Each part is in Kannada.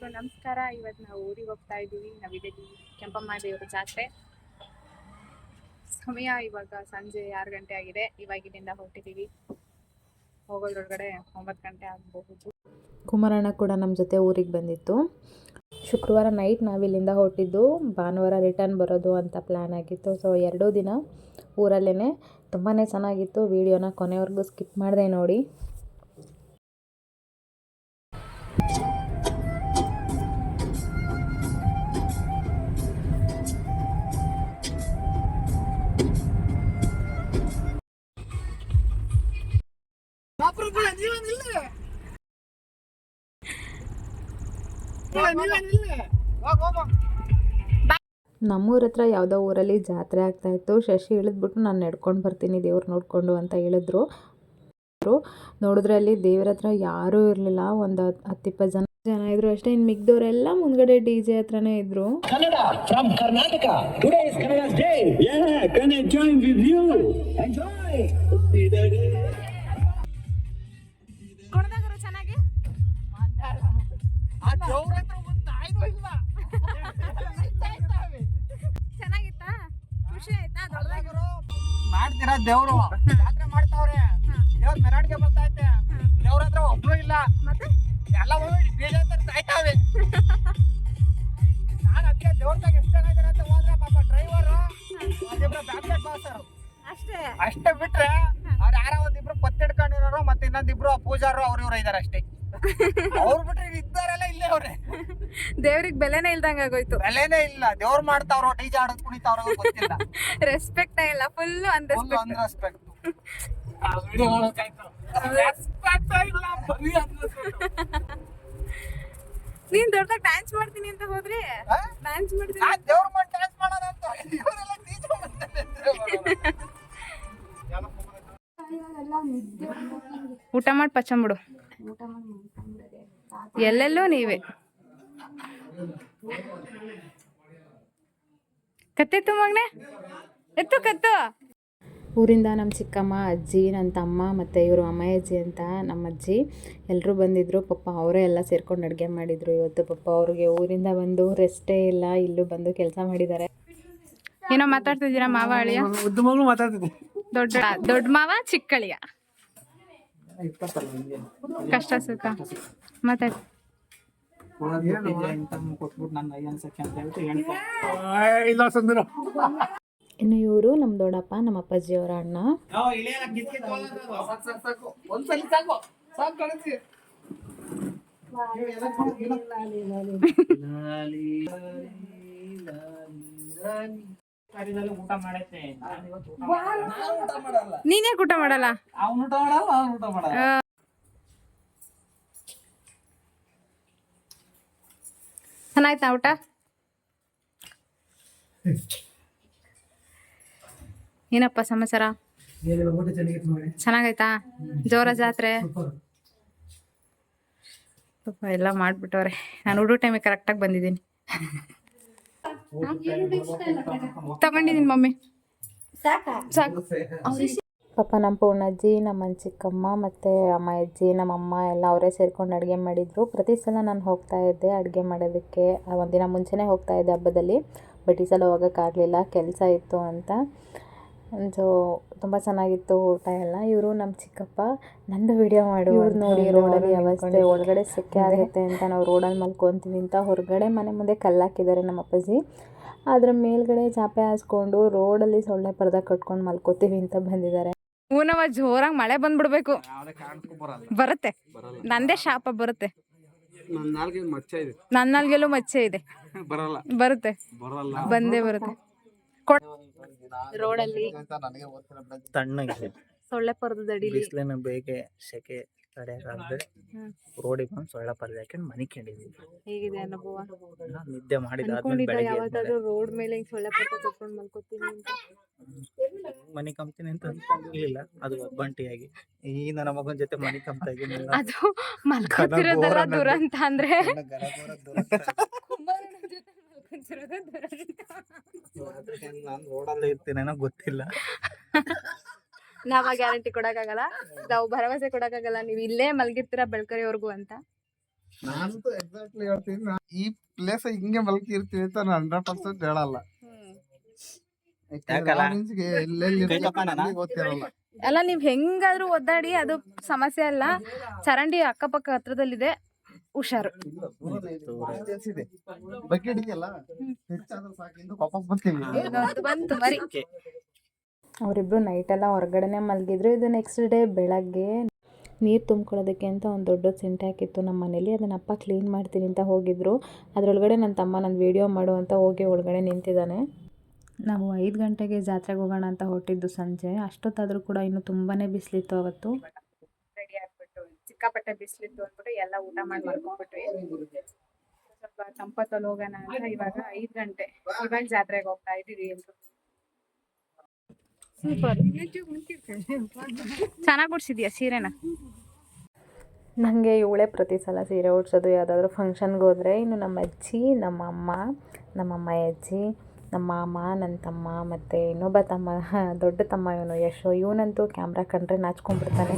ಎಲ್ಲರಿಗೂ ನಮಸ್ಕಾರ. ಇವತ್ತು ನಾವು ಊರಿಗೆ ಹೋಗ್ತಾ ಇದ್ದೀವಿ. ನಾವಿದ್ದೀವಿ ಕೆಂಪಮ್ಮ ದೇವರ ಜಾತ್ರೆ. ಸಮಯ ಇವಾಗ ಸಂಜೆ 6 ಗಂಟೆ ಆಗಿದೆ. ಇವಾಗ ಇಲ್ಲಿಂದ ಹೊರಟಿದ್ದೀವಿ. ಹೋಗೋದ್ರೊಳಗಡೆ 9 ಗಂಟೆ ಆಗಬಹುದು. ಕುಮಾರಣ್ಣ ಕೂಡ ನಮ್ಮ ಜೊತೆ ಊರಿಗೆ ಬಂದಿತ್ತು. ಶುಕ್ರವಾರ ನೈಟ್ ನಾವಿಲ್ಲಿಂದ ಹೊರಟಿದ್ದು, ಭಾನುವಾರ ರಿಟರ್ನ್ ಬರೋದು ಅಂತ ಪ್ಲ್ಯಾನ್ ಆಗಿತ್ತು. ಸೊ 2 ದಿನ ಊರಲ್ಲೇ ತುಂಬಾ ಚೆನ್ನಾಗಿತ್ತು. ವಿಡಿಯೋನ ಕೊನೆವರೆಗೂ ಸ್ಕಿಪ್ ಮಾಡಿದೆ ನೋಡಿ. ನಮ್ಮೂರ ಹತ್ರ ಯಾವುದೋ ಊರಲ್ಲಿ ಜಾತ್ರೆ ಆಗ್ತಾಯಿತ್ತು. ಶಶಿ ಇಳಿದ್ಬಿಟ್ಟು ನಾನು ನಡ್ಕೊಂಡು ಬರ್ತೀನಿ ದೇವ್ರು ನೋಡಿಕೊಂಡು ಅಂತ ಹೇಳಿದ್ರು. ನೋಡಿದ್ರೆ ಅಲ್ಲಿ ದೇವ್ರ ಹತ್ರ ಯಾರೂ ಇರಲಿಲ್ಲ. ಒಂದು 10-20 ಜನ ಇದ್ರು ಅಷ್ಟೇ. ಇನ್ನು ಮಿಕ್ದವರೆಲ್ಲ ಮುಂದ್ಗಡೆ DJ ಹತ್ರನೇ ಇದ್ರು. ಚೆನ್ನಾಗಿತ್ತಾ? ಖುಷಿ ಆಯ್ತಾ? ಮಾಡ್ತೀರಾ ದೇವ್ರು ಜಾತ್ರೆ ಮಾಡ್ತಾವ್ರೆ, ದೇವ್ರ ಮೆರವಣಿಗೆ ಬರ್ತೈತೆ, ದೇವ್ರ ಹತ್ರ ಒಬ್ರು ಇಲ್ಲ, ಮತ್ತೆ ಎಲ್ಲ ಸಾಯ್ತಾವೆ. ನಾನು ಅದಕ್ಕೆ ದೇವ್ರದಾಗ ಎಷ್ಟು ಜನ ಇದಾರೆ ಅಂತ ಹೋದ್ರೆ ಪಾಪ ಡ್ರೈವರು ಒಂದಿಬ್ರು ಬ್ಯಾಕ್ಸೈಡ್ ಬಾಸರು ಅಷ್ಟೇ ಬಿಟ್ರೆ ಅವ್ರು ಯಾರೋ ಒಂದಿಬ್ರು ಪತ್ತಿಡ್ಕೊಂಡಿರೋರು ಮತ್ತೆ ಇನ್ನೊಂದಿಬ್ರು ಪೂಜಾರು ಅವ್ರ ಇವ್ರು ಇದಾರೆ ಅಷ್ಟೇ. ಅವ್ರು ಬಿಟ್ರೆ ಇದ್ದಾರೆಲ್ಲ ಇಲ್ಲೇ ಅವ್ರೆ. ದೇವ್ರಿಗೆ ಬೆಲೆನೇ ಇಲ್ದಂಗ ಆಗೋಯ್ತು. ಬೆಲೆನೇ ಇಲ್ಲ. ದೇವ್ರು ಮಾಡ್ತಾವ್ರು, DJ ಆಡೋದ್ ಕುಣಿತಾವ್ರ ಗೊತ್ತಿಲ್ಲ. ರೆಸ್ಪೆಕ್ಟ್ ಇಲ್ಲ, ಫುಲ್ ಅನ್ರೆಸ್ಪೆಕ್ಟ್. ನೀನ್ ದೊಡ್ಡದಾಗ ಡ್ಯಾನ್ಸ್ ಮಾಡ್ತೀನಿ ಅಂತ ಹೋದ್ರೆ ಡ್ಯಾನ್ಸ್ ಮಾಡ್ತೀನಿ. ದೇವ್ರ ಮಾಡಿ ಡ್ಯಾನ್ಸ್ ಮಾಡೋಣ ಅಂತ ಇವರೆಲ್ಲ DJ ಊಟ ಮಾಡಿ ಪಚ್ಚಂಬಿಡು. ಎಲ್ಲೆಲ್ಲೂ ನೀವೇ ಕತ್ತೆತ್ತು ಮಗನೆ, ಎತ್ತು ಕತ್ತು. ಊರಿಂದ ನಮ್ಮ ಚಿಕ್ಕಮ್ಮ, ಅಜ್ಜಿ, ನನ್ನ ತಮ್ಮ ಮತ್ತು ಇವರು ಅಮ್ಮಯ್ಯಜ್ಜಿ ಅಂತ ನಮ್ಮ ಅಜ್ಜಿ ಎಲ್ಲರೂ ಬಂದಿದ್ದರು. ಪಾಪ ಅವರೇ ಎಲ್ಲ ಸೇರ್ಕೊಂಡು ಅಡುಗೆ ಮಾಡಿದರು ಇವತ್ತು. ಪಾಪ ಅವ್ರಿಗೆ ಊರಿಂದ ಬಂದು ರೆಸ್ಟೇ ಇಲ್ಲ, ಇಲ್ಲೂ ಬಂದು ಕೆಲಸ ಮಾಡಿದ್ದಾರೆ. ಏನೋ ಮಾತಾಡ್ತಿದ್ದೀರಾ ಮಾವ ಅಳಿಯ? ದೊಡ್ಡ ಮಾವ ಚಿಕ್ಕಳಿಯ ಕಷ್ಟ ಸುಖ ಮಾತಾಡಿ. ಇನ್ನು ಇವರು ನಮ್ಮ ದೊಡ್ಡಪ್ಪ, ನಮ್ಮ ಅಪ್ಪಾಜಿಯವರ ಅಣ್ಣ. ನೀನೇ ಊಟ ಮಾಡಲ್ಲ? ಚೆನ್ನಾಯ್ತಾ ಊಟ? ಏನಪ್ಪ ಸಮಾಚಾರ? ಚೆನ್ನಾಗೈತಾ? ಜೋರ ಜಾತ್ರೆ ಎಲ್ಲ ಮಾಡ್ಬಿಟ್ಟವ್ರೆ. ನಾನು ಹುಡುಗ ಟೈಮಿಗೆ ಕರೆಕ್ಟಾಗಿ ಬಂದಿದ್ದೀನಿ. ತಗೊಂಡಿದ್ದೀನಿ ಮಮ್ಮಿ, ಸಾಕು. ಪಾಪ ನಮ್ಮ ಪೂರ್ಣಜ್ಜಿ, ನಮ್ಮ ಚಿಕ್ಕಮ್ಮ ಮತ್ತು ಅಮ್ಮಜ್ಜಿ, ನಮ್ಮಮ್ಮ ಎಲ್ಲ ಅವರೇ ಸೇರ್ಕೊಂಡು ಅಡುಗೆ ಮಾಡಿದರು. ಪ್ರತಿ ಸಲ ನಾನು ಹೋಗ್ತಾ ಇದ್ದೆ ಅಡುಗೆ ಮಾಡೋದಕ್ಕೆ. ಒಂದಿನ ಮುಂಚೆನೇ ಹೋಗ್ತಾ ಇದ್ದೆ ಹಬ್ಬದಲ್ಲಿ. ಬಟ್ ಈ ಸಲ ಹೋಗೋಕ್ಕಾಗಲಿಲ್ಲ, ಕೆಲಸ ಇತ್ತು ಅಂತ. ಸೊ ತುಂಬ ಚೆನ್ನಾಗಿತ್ತು ಊಟ ಎಲ್ಲ. ಇವರು ನಮ್ಮ ಚಿಕ್ಕಪ್ಪ. ನಂದು ವಿಡಿಯೋ ಮಾಡು, ಇವ್ರು ನೋಡಿ ರೋಡಲ್ಲಿ ಅವಸ್ಥೆ, ಒಳಗಡೆ ಸೆಕೆ ಆಗುತ್ತೆ ಅಂತ ನಾವು ರೋಡಲ್ಲಿ ಮಲ್ಕೊತೀವಿ ಅಂತ ಹೊರಗಡೆ ಮನೆ ಮುಂದೆ ಕಲ್ಲಾಕಿದ್ದಾರೆ ನಮ್ಮ ಅಪ್ಪಾಜಿ. ಅದರ ಮೇಲ್ಗಡೆ ಚಾಪೆ ಹಾಸ್ಕೊಂಡು ರೋಡಲ್ಲಿ ಸೊಳ್ಳೆ ಪರ್ದ ಕಟ್ಕೊಂಡು ಮಲ್ಕೋತೀವಿ ಅಂತ ಬಂದಿದ್ದಾರೆ. ಊನವ ಜೋರಾಗಿ ಮಳೆ ಬಂದ್ಬಿಡ್ಬೇಕು. ಬರುತ್ತೆ, ನಂದೇ ಶಾಪ ಬರುತ್ತೆ. ನನ್ನ ನಾಲ್ಗೆಲ್ಲೂ ಮಚ್ಚೆ ಇದೆ, ಬರುತ್ತೆ, ಬಂದೇ ಬರುತ್ತೆ. ರೋಡಲ್ಲಿ ತಣ್ಣಗೆ ಸೊಳ್ಳೆ ಪರ್ದದ ಅಡಿಲಿ ಬಿಸಿಲಿನ ಬೇಗೆ ಸೆಕೆ ತಡೆಯಾಗದೆ ರೋಡಿಗೆ ಬಂದು ಸೊಳ್ಳೆ ಪರ್ದೆ ಹಾಕೊಂಡು ಮನೆ ಕಂಡಿದ್ದೀವಿ. ಹೇಗಿದೆ ಅನುಭವ? ನಿದ್ದೆ ಮಾಡಿದ ಯಾವತ್ತಾದ್ರೂ ರೋಡ್ ಮೇಲೆ ಸೊಳ್ಳೆ ಪರ್ದೆ ಕಟ್ಕೊಂಡು ಮಲ್ಕೋತೀನಿ ಅಂತ ಮನೆ ಕಂಪ್ತೀನಿ ಅಂತ ಅನ್ಕೊಂಡಿರ್ಲಿಲ್ಲ. ಅದು ಒಬ್ಬಂಟಿಯಾಗಿ ಈ ನನ್ನ ಮಗನ ಜೊತೆ ಮನೆ ಕಂಪ್ತಾ ಇದ್ದೀನಿ. ಅದು ಮಲ್ಕೋತಿರೋದಲ್ಲ ದುರಂತ ಅಂದ್ರೆ. ನಾನು ರೋಡಲ್ಲೇ ಇರ್ತೀನೇನೋ ಗೊತ್ತಿಲ್ಲ. ನಾವ ಗ್ಯಾರಂಟಿ ಕೊಡಕ್ಕಾಗಲ್ಲ, ನಾವು ಭರವಸೆ ಕೊಡಕ್ಕಾಗಲ್ಲ ನೀವು ಇಲ್ಲೇ ಮಲಗಿರ್ತೀರಾ ಬೆಳ್ಕರಿವರೆಗೂ ಅಂತ. ನಾನಂತೂ ಎಕ್ಸಾಕ್ಟ್ಲಿ ಹೇಳ್ತೀನಿ, ಈ ಪ್ಲೇಸ್ ಹಿಂಗೆ ಮಲ್ಕಿರ್ತೀವಿ ಅಂತ ನಾನು 100% ಹೇಳಲ್ಲ. ಯಾಕಲ್ಲ? ಆರೆಂಜ್ಗೆ ಎಲ್ಲೆಲ್ಲಿ ಕೈ ತಕೊಂಡನ? ಗೊತ್ತಿರಲ್ಲ. ಅಲ್ಲ ನೀವ್ ಹೆಂಗಾದ್ರೂ ಒದ್ದಾಡಿ ಅದು ಸಮಸ್ಯೆ ಅಲ್ಲ. ಚರಂಡಿ ಅಕ್ಕಪಕ್ಕ ಹತ್ರದಲ್ಲಿದೆ, ಹುಷಾರು. ಬಕೆಟ್ ಇದೆಯಲ್ಲ, ಹೆಚ್ಚಾದ್ರೂ ಸಾಕಿಂದು ವಾಪಸ್ ಬರ್ತೀವಿ. ಇದೊಂದು ಬಂತು ಮರಿ. ಅವರಿಬ್ಬರು ನೈಟೆಲ್ಲ ಹೊರಗಡೆನೇ ಮಲಗಿದ್ರು. ಇದು ನೆಕ್ಸ್ಟ್ ಡೇ ಬೆಳಗ್ಗೆ ನೀರು ತುಂಬ್ಕೊಳ್ಳೋದಕ್ಕೆ ಅಂತ ಒಂದು ದೊಡ್ಡ ಸಿಂಟ್ಯಾಕ್ ಇತ್ತು ನಮ್ಮ ಮನೇಲಿ. ಅದನ್ನ ಅಪ್ಪ ಕ್ಲೀನ್ ಮಾಡ್ತೀನಿ ಅಂತ ಹೋಗಿದ್ರು. ಅದರೊಳಗಡೆ ನನ್ನ ತಮ್ಮ ನನ್ನ ವೀಡಿಯೋ ಮಾಡು ಅಂತ ಹೋಗಿ ಒಳಗಡೆ ನಿಂತಿದ್ದಾನೆ. ನಾವು 5 ಗಂಟೆಗೆ ಜಾತ್ರೆಗೆ ಹೋಗೋಣ ಅಂತ ಹೊರಟಿದ್ದು ಸಂಜೆ. ಅಷ್ಟೊತ್ತಾದರೂ ಕೂಡ ಇನ್ನೂ ತುಂಬಾ ಬಿಸಿಲಿತ್ತು ಅವತ್ತು. ರೆಡಿ ಆಗ್ಬಿಟ್ಟು ಸಿಕ್ಕಾಪಟ್ಟೆ ಬಿಸಿಲಿತ್ತು ಅಂದ್ಬಿಟ್ಟು ಎಲ್ಲ ಊಟ ಮಾಡಿ ಮಲ್ಕೊಂಡ್ಬಿಟ್ವಿ. ಸ್ವಲ್ಪ ತಂಪತ್ತಲ್ಲಿ ಹೋಗೋಣ ಅಂತ ಇವಾಗ 5 ಗಂಟೆ. ಇವಾಗ ಜಾತ್ರೆಗೆ ಹೋಗ್ತಾ ಇದೀವಿ ಎಲ್ರು. ಸೂಪರ್, ಚೆನ್ನಾಗಿ ಉಡ್ಸಿದ್ಯಾ ಸೀರೆನ. ನನಗೆ ಇವಳೇ ಪ್ರತಿ ಸಲ ಸೀರೆ ಉಡ್ಸೋದು ಯಾವುದಾದ್ರೂ ಫಂಕ್ಷನ್ಗೆ ಹೋದರೆ. ಇನ್ನು ನಮ್ಮ ಅಜ್ಜಿ, ನಮ್ಮ ಅಮ್ಮ, ನಮ್ಮ ಅಜ್ಜಿ, ನಮ್ಮ ಮಾಮ, ನನ್ನ ತಮ್ಮ ಮತ್ತು ಇನ್ನೊಬ್ಬ ತಮ್ಮ, ದೊಡ್ಡ ತಮ್ಮ ಇವನು ಯಶು. ಇವನಂತೂ ಕ್ಯಾಮ್ರಾ ಕಂಡ್ರೆ ನಾಚ್ಕೊಂಡ್ಬಿಡ್ತಾನೆ.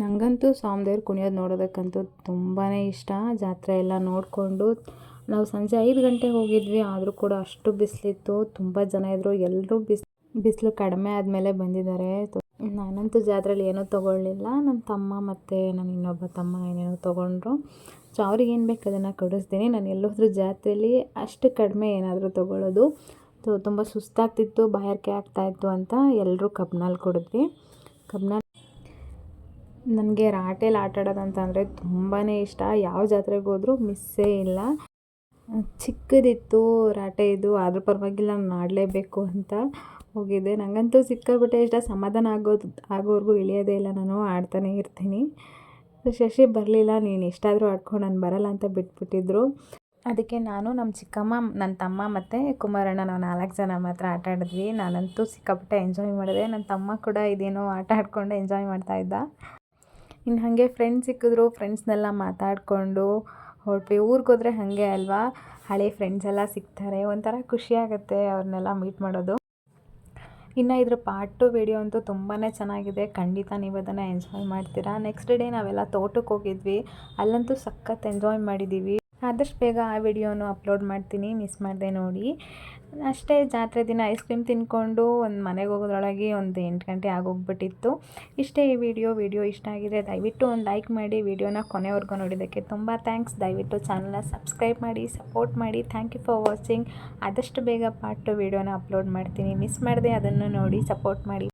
ನನಗಂತೂ ಸ್ವಾಮಿದೇವ್ರು ಕುಣಿಯೋದು ನೋಡೋದಕ್ಕಂತೂ ತುಂಬಾ ಇಷ್ಟ. ಜಾತ್ರೆ ಎಲ್ಲ ನೋಡಿಕೊಂಡು ನಾವು ಸಂಜೆ 5 ಗಂಟೆಗೆ ಹೋಗಿದ್ವಿ. ಆದರೂ ಕೂಡ ಅಷ್ಟು ಬಿಸಿಲಿತ್ತು, ತುಂಬ ಜನ ಇದ್ದರು. ಎಲ್ಲರೂ ಬಿಸಿಲು ಕಡಿಮೆ ಆದಮೇಲೆ ಬಂದಿದ್ದಾರೆ. ನಾನಂತೂ ಜಾತ್ರೆಯಲ್ಲಿ ಏನೂ ತೊಗೊಳ್ಳಿಲ್ಲ. ನಮ್ಮ ತಮ್ಮ ಮತ್ತು ನನ್ನ ಇನ್ನೊಬ್ಬ ತಮ್ಮ ಏನೇನೋ ತೊಗೊಂಡ್ರು. ಸೊ ಅವ್ರಿಗೆ ಏನು ಬೇಕು ಅದನ್ನು ಕೊಡಿಸ್ತೀನಿ. ನಾನು ಎಲ್ಲೋದ್ರೂ ಜಾತ್ರೆಯಲ್ಲಿ ಅಷ್ಟು ಕಡಿಮೆ ಏನಾದರೂ ತೊಗೊಳ್ಳೋದು. ತುಂಬ ಸುಸ್ತಾಗ್ತಿತ್ತು, ಬಾಯಾರಿಕೆ ಆಗ್ತಾಯಿತ್ತು ಅಂತ ಎಲ್ಲರೂ ಕಬ್ನಲ್ಲಿ ಕುಡಿದ್ವಿ. ಕಬ್ನಲ್ಲಿ ನನಗೆ ರಾಟೆಯಲ್ಲಿ ಆಟ ಆಡೋದಂತಂದರೆ ತುಂಬಾ ಇಷ್ಟ. ಯಾವ ಜಾತ್ರೆಗೆ ಹೋದರೂ ಮಿಸ್ಸೇ ಇಲ್ಲ. ಚಿಕ್ಕದಿತ್ತು ರಾಟೆ ಇದು, ಆದರೂ ಪರವಾಗಿಲ್ಲ ನಾನು ಆಡಲೇಬೇಕು ಅಂತ ಹೋಗಿದ್ದೆ. ನನಗಂತೂ ಸಿಕ್ಕಾಬಿಟ್ಟೆ ಇಷ್ಟ. ಸಮಾಧಾನ ಆಗೋವರೆಗೂ ಇಳಿಯೋದೇ ಇಲ್ಲ, ನಾನು ಆಡ್ತಾನೇ ಇರ್ತೀನಿ. ಶಶಿ ಬರಲಿಲ್ಲ, ನೀನು ಎಷ್ಟಾದರೂ ಆಡ್ಕೊಂಡು ನಾನು ಬರಲ್ಲ ಅಂತ ಬಿಟ್ಬಿಟ್ಟಿದ್ರು. ಅದಕ್ಕೆ ನಾನು, ನಮ್ಮ ಚಿಕ್ಕಮ್ಮ, ನನ್ನ ತಮ್ಮ ಮತ್ತು ಕುಮಾರಣ್ಣ, ನಾವು 4 ಜನ ಮಾತ್ರ ಆಟ ಆಡಿದ್ವಿ. ನಾನಂತೂ ಸಿಕ್ಕಾಪಟ್ಟೆ ಎಂಜಾಯ್ ಮಾಡಿದೆ. ನನ್ನ ತಮ್ಮ ಕೂಡ ಇದೇನೋ ಆಟ ಆಡ್ಕೊಂಡು ಎಂಜಾಯ್ ಮಾಡ್ತಾಯಿದ್ದ. ಇನ್ನು ಹಾಗೆ ಫ್ರೆಂಡ್ಸ್ ಸಿಕ್ಕಿದ್ರು, ಫ್ರೆಂಡ್ಸ್ನೆಲ್ಲ ಮಾತಾಡಿಕೊಂಡು ಹೊರಟ್ವಿ. ಊರಿಗೆ ಹೋದರೆ ಹಾಗೆ ಅಲ್ವಾ, ಹಳೆ ಫ್ರೆಂಡ್ಸ್ ಎಲ್ಲ ಸಿಗ್ತಾರೆ, ಒಂಥರ ಖುಷಿಯಾಗುತ್ತೆ ಅವ್ರನ್ನೆಲ್ಲ ಮೀಟ್ ಮಾಡೋದು. ಇನ್ನು ಇದ್ರ ಪಾರ್ಟ್ 2 ವಿಡಿಯೋ ಅಂತೂ ತುಂಬಾ ಚೆನ್ನಾಗಿದೆ. ಖಂಡಿತ ನೀವು ಅದನ್ನು ಎಂಜಾಯ್ ಮಾಡ್ತೀರಾ. ನೆಕ್ಸ್ಟ್ ಡೇ ನಾವೆಲ್ಲ ತೋಟಕ್ಕೆ ಹೋಗಿದ್ವಿ. ಅಲ್ಲಂತೂ ಸಖತ್ ಎಂಜಾಯ್ ಮಾಡಿದ್ದೀವಿ. ಆದಷ್ಟು ಬೇಗ ಆ ವಿಡಿಯೋನು ಅಪ್ಲೋಡ್ ಮಾಡ್ತೀನಿ, ಮಿಸ್ ಮಾಡಿದೆ ನೋಡಿ. ಅಷ್ಟೇ, ಜಾತ್ರೆ ದಿನ ಐಸ್ ಕ್ರೀಮ್ ತಿಂದ್ಕೊಂಡು ಒಂದು ಮನೆಗೆ ಹೋಗೋದ್ರೊಳಗೆ ಒಂದು 8 ಗಂಟೆ ಆಗೋಗ್ಬಿಟ್ಟಿತ್ತು. ಇಷ್ಟೇ ಈ ವಿಡಿಯೋ ಇಷ್ಟ ಆಗಿದೆ ದಯವಿಟ್ಟು ಒಂದು ಲೈಕ್ ಮಾಡಿ. ವಿಡಿಯೋನ ಕೊನೆವರೆಗೂ ನೋಡಿದ್ದಕ್ಕೆ ತುಂಬ ಥ್ಯಾಂಕ್ಸ್. ದಯವಿಟ್ಟು ಚಾನಲ್ನ ಸಬ್ಸ್ಕ್ರೈಬ್ ಮಾಡಿ, ಸಪೋರ್ಟ್ ಮಾಡಿ. Thank you for watching. ಆದಷ್ಟು ಬೇಗ ಪಾರ್ಟ್ 2 ವಿಡಿಯೋನ ಅಪ್ಲೋಡ್ ಮಾಡ್ತೀನಿ. ಮಿಸ್ ಮಾಡಿದೆ ಅದನ್ನು ನೋಡಿ ಸಪೋರ್ಟ್ ಮಾಡಿ.